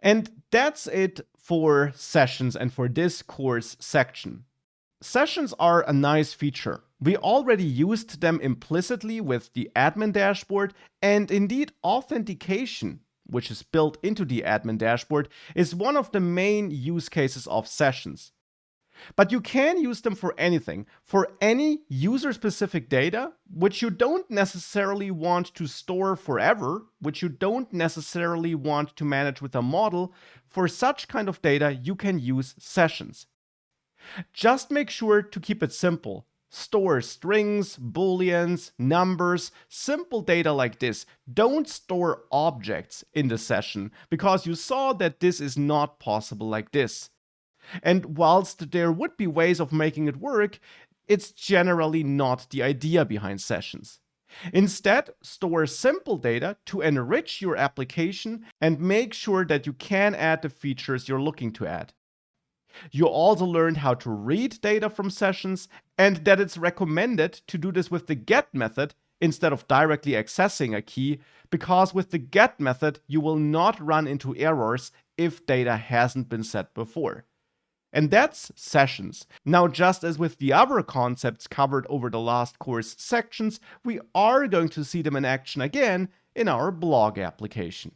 And that's it for sessions and for this course section. Sessions are a nice feature. We already used them implicitly with the admin dashboard, and indeed authentication, which is built into the admin dashboard, is one of the main use cases of sessions. But you can use them for anything, for any user-specific data, which you don't necessarily want to store forever, which you don't necessarily want to manage with a model. For such kind of data, you can use sessions. Just make sure to keep it simple. Store strings, booleans, numbers, simple data like this. Don't store objects in the session, because you saw that this is not possible like this. And whilst there would be ways of making it work, it's generally not the idea behind sessions. Instead, store simple data to enrich your application and make sure that you can add the features you're looking to add. You also learned how to read data from sessions, and that it's recommended to do this with the get method instead of directly accessing a key, because with the get method you will not run into errors if data hasn't been set before. And that's sessions. Now, just as with the other concepts covered over the last course sections, we are going to see them in action again in our blog application.